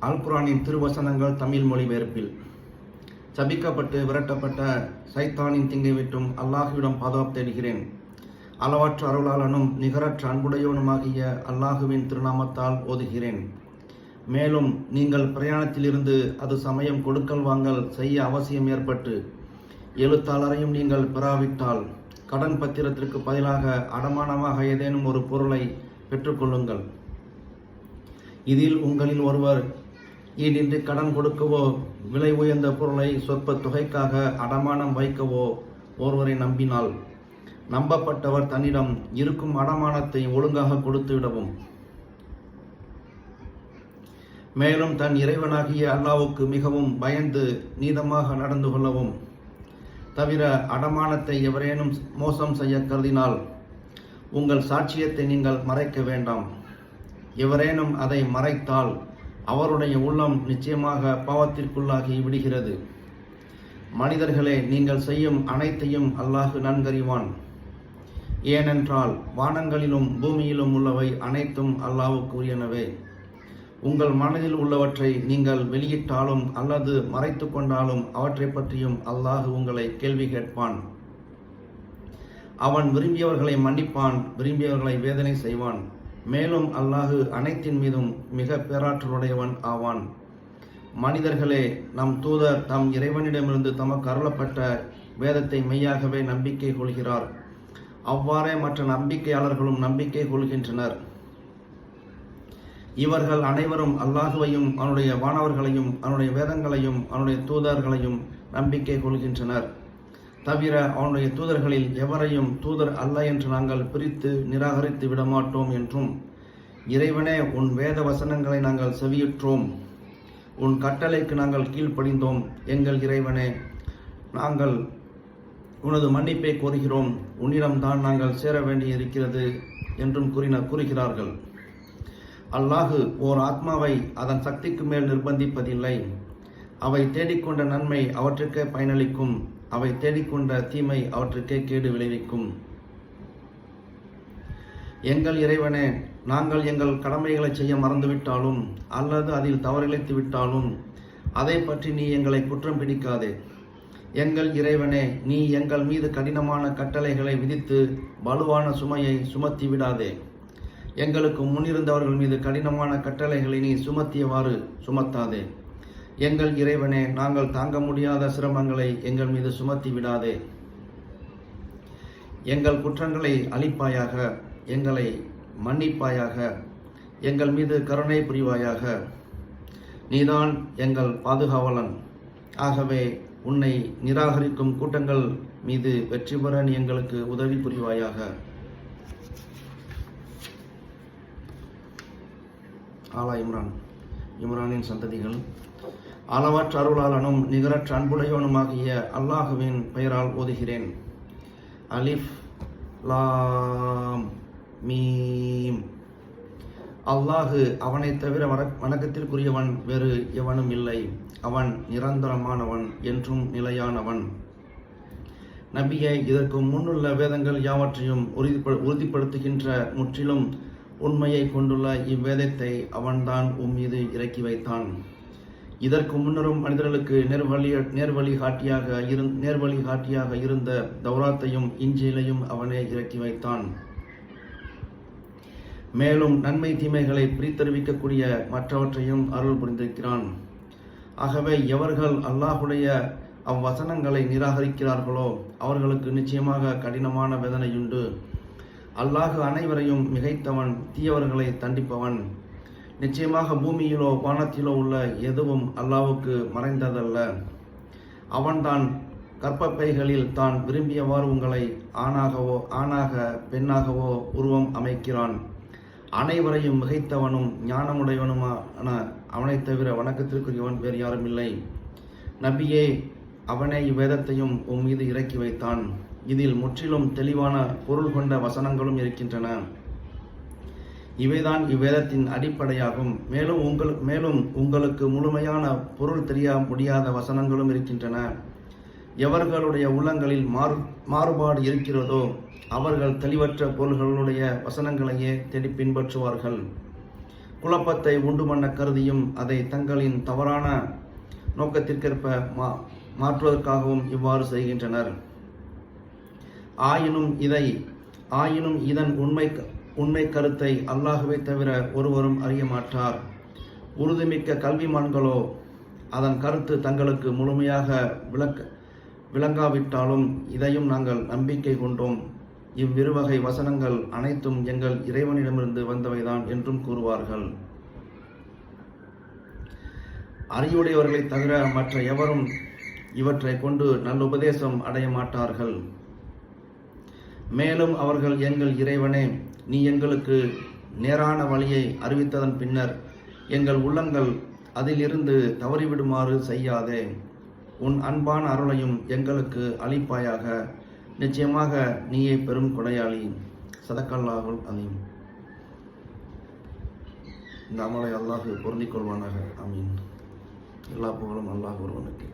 அல் குர்ஆனின் திருவசனங்கள் தமிழ் மொழிபெயர்ப்பில். சபிக்கப்பட்டு விரட்டப்பட்ட சைத்தானின் தீங்கை விட்டும் அல்லாஹுவிடம் பாதுகாப்பு தேடுகிறேன். அளவற்ற அருளாளனும் நிகரற்ற அன்புடையவனுமாகிய அல்லாஹுவின் திருநாமத்தால் ஓதுகிறேன். மேலும் நீங்கள் பிரயாணத்திலிருந்து அது சமயம் கொடுக்கல் வாங்கல் செய்ய அவசியம் ஏற்பட்டு எழுத்தாளரையும் நீங்கள் பெறாவிட்டால் கடன் பத்திரத்திற்கு பதிலாக அடமானமாக ஏதேனும் ஒரு பொருளை பெற்றுக்கொள்ளுங்கள். இதில் உங்களில் ஒருவர் ஈடின்றி கடன் கொடுக்கவோ விலை உயர்ந்த பொருளை சொற்ப தொகைக்காக அடமானம் வைக்கவோ ஒருவரை நம்பினால் நம்பப்பட்டவர் தன்னிடம் இருக்கும் அடமானத்தை ஒழுங்காக கொடுத்துவிடவும், மேலும் தன் இறைவனாகிய அல்லாஹ்வுக்கு மிகவும் பயந்து நீதமாக நடந்து கொள்ளவும். தவிர அடமானத்தை எவரேனும் மோசம் செய்ய கருதினால் உங்கள் சாட்சியத்தை நீங்கள் மறைக்க வேண்டாம். எவரேனும் அதை மறைத்தால் அவருடைய உள்ளம் நிச்சயமாக பாவத்திற்குள்ளாகி விடுகிறது. மனிதர்களே, நீங்கள் செய்யும் அனைத்தையும் அல்லாஹ் நன்கறிவான். ஏனென்றால் வானங்களிலும் பூமியிலும் உள்ளவை அனைத்தும் அல்லாஹ்வுக்கு உரியனவே. உங்கள் மனதில் உள்ளவற்றை நீங்கள் வெளியிட்டாலும் அல்லது மறைத்து கொண்டாலும் அவற்றை பற்றியும் அல்லாஹ் உங்களை கேள்வி கேட்பான். அவன் விரும்பியவர்களை மன்னிப்பான், விரும்பியவர்களை வேதனை செய்வான். மேலும் அல்லாஹ் அனைத்தின் மீதும் மிக பேராற்றலுடையவன் ஆவான். மனிதர்களே, நம் தூதர் தம் இறைவனிடமிருந்து தமக்கு அருளப்பட்ட வேதத்தை மெய்யாகவே நம்பிக்கை கொள்கிறார். அவ்வாறே மற்ற நம்பிக்கையாளர்களும் நம்பிக்கை கொள்கின்றனர். இவர்கள் அனைவரும் அல்லாஹுவையும் அவனுடைய வானவர்களையும் அவனுடைய வேதங்களையும் அவனுடைய தூதர்களையும் நம்பிக்கை கொள்கின்றனர். தவிர அவனுடைய தூதர்களில் எவரையும் தூதர் அல்ல என்று நாங்கள் பிரித்து நிராகரித்து விடமாட்டோம் என்றும், இறைவனே, உன் வேத வசனங்களை நாங்கள் செவியுற்றோம், உன் கட்டளைக்கு நாங்கள் கீழ்ப்படிந்தோம், எங்கள் இறைவனே, நாங்கள் உனது மன்னிப்பை கோருகிறோம், உன்னிடம்தான் நாங்கள் சேர வேண்டியிருக்கிறது என்றும் கூறுகிறார்கள். அல்லாஹ் ஓர் ஆத்மாவை அதன் சக்திக்கு மேல் நிர்பந்திப்பதில்லை. அவை தேடிக்கொண்ட நன்மை அவற்றுக்கே பயனளிக்கும், அவை தேடிக்கொண்ட தீமை அவற்றுக்கே கேடு விளைவிக்கும். எங்கள் இறைவனே, நாங்கள் எங்கள் கடமைகளை செய்ய மறந்துவிட்டாலும் அல்லது அதில் தவறிழைத்து விட்டாலும் அதை பற்றி நீ எங்களை குற்றம் பிடிக்காதே. எங்கள் இறைவனே, நீ எங்கள் மீது கடினமான கட்டளைகளை விதித்து வலுவான சுமையை சுமத்தி விடாதே. எங்களுக்கு முன்னிருந்தவர்கள் மீது கடினமான கட்டளைகளை நீ சுமத்தியவாறு சுமத்தாதே. எங்கள் இறைவனே, நாங்கள் தாங்க முடியாத சிரமங்களை எங்கள் மீது சுமத்தி விடாதே. எங்கள் குற்றங்களை அழிப்பாயாக, எங்களை மன்னிப்பாயாக, எங்கள் மீது கருணை புரிவாயாக. நீதான் எங்கள் பாதுகாவலன். ஆகவே உன்னை நிராகரிக்கும் கூட்டங்கள் மீது வெற்றி பெற நீ எங்களுக்கு உதவி புரிவாயாக. ஆலா இம்ரானின் சந்ததிகள். அளவற்ற அருளாளனும் நிகரற்ற அன்புடையவனுமாகிய அல்லாஹுவின் பெயரால் ஓதுகிறேன். அலிஃப் லாம் மீம். அல்லாஹு அவனை தவிர வணக்கத்திற்குரியவன் வேறு எவனும் இல்லை. அவன் நிரந்தரமானவன், என்றும் நிலையானவன். நபியே, இதற்கு முன்னுள்ள வேதங்கள் யாவற்றையும் உறுதிப்படுத்துகின்ற முற்றிலும் உண்மையை கொண்டுள்ள இவ்வேதத்தை அவன்தான் மீது இறக்கி வைத்தான். இதற்கு முன்னரும் மனிதர்களுக்கு நேர்வழி காட்டியாக இருந்த தௌராத்தையும் இஞ்சிலையும் அவனே இறக்கி வைத்தான். மேலும் நன்மை தீமைகளை பிரித்தறிவிக்கக்கூடிய மற்றவற்றையும் அருள் புரிந்திருக்கிறான். ஆகவே எவர்கள் அல்லாஹுடைய அவ்வசனங்களை நிராகரிக்கிறார்களோ அவர்களுக்கு நிச்சயமாக கடினமான வேதனையுண்டு. அல்லாஹ் அனைவரையும் மிகைத்தவன், தீயவர்களை தண்டிப்பவன். நிச்சயமாக பூமியிலோ வானத்திலோ உள்ள எதுவும் அல்லாஹ்வுக்கு மறைந்ததல்ல. அவன்தான் கற்பப்பைகளில் தான் விரும்பியவாறு உங்களை ஆணாக பெண்ணாகவோ உருவம் அமைக்கிறான். அனைவரையும் மிகைத்தவனும் ஞானமுடையவனுமான அவனை தவிர வணக்கத்திற்குரியவன் வேறு யாரும் இல்லை. நபியே, அவனே இவ்வேதத்தையும் மீது இறக்கி வைத்தான். இதில் முற்றிலும் தெளிவான பொருள் கொண்ட வசனங்களும் இருக்கின்றன. இவைதான் இவ்வேதத்தின் அடிப்படையாகும். மேலும் உங்களுக்கு முழுமையான பொருள் தெரிய முடியாத வசனங்களும் இருக்கின்றன. எவர்களுடைய உள்ளங்களில் மாறுபாடு இருக்கிறதோ அவர்கள் தெளிவற்ற பொருள்களுடைய வசனங்களையே தேடி பின்பற்றுவார்கள். குழப்பத்தை உண்டு பண்ண கருதியும் அதை தங்களின் தவறான நோக்கத்திற்கேற்ப மாற்றுவதற்காகவும் இவ்வாறு செய்கின்றனர். ஆயினும் இதன் உண்மை கருத்தை அல்லாஹ்வை தவிர ஒருவரும் அறிய மாட்டார். உறுதிமிக்க கல்விமான்களோ அதன் கருத்து தங்களுக்கு முழுமையாக விளங்காவிட்டாலும் இதையும் நாங்கள் நம்பிக்கை கொண்டோம். இவ்விருவகை வசனங்கள் அனைத்தும் எங்கள் இறைவனிடமிருந்து வந்தவைதான் என்றும் கூறுவார்கள். அறிவுடையவர்களை தவிர மற்ற எவரும் இவற்றை கொண்டு நல்லுபதேசம் அடைய மாட்டார்கள். மேலும் அவர்கள், எங்கள் இறைவனே, நீ எங்களுக்கு நேரான வழியை அறிவித்ததன் பின்னர் எங்கள் உள்ளங்கள் அதிலிருந்து தவறிவிடுமாறு செய்யாதே. உன் அன்பான அருளையும் எங்களுக்கு அளிப்பாயாக. நிச்சயமாக நீயே பெரும் கொடையாளி. ஸதக்கல்லாஹுல் அலீம். இந்த அமலை அல்லாஹ் பொருந்திக் கொள்வானாக. ஆமீன். எல்லா புகழும் அல்லாஹ் ஒருவனுக்கு.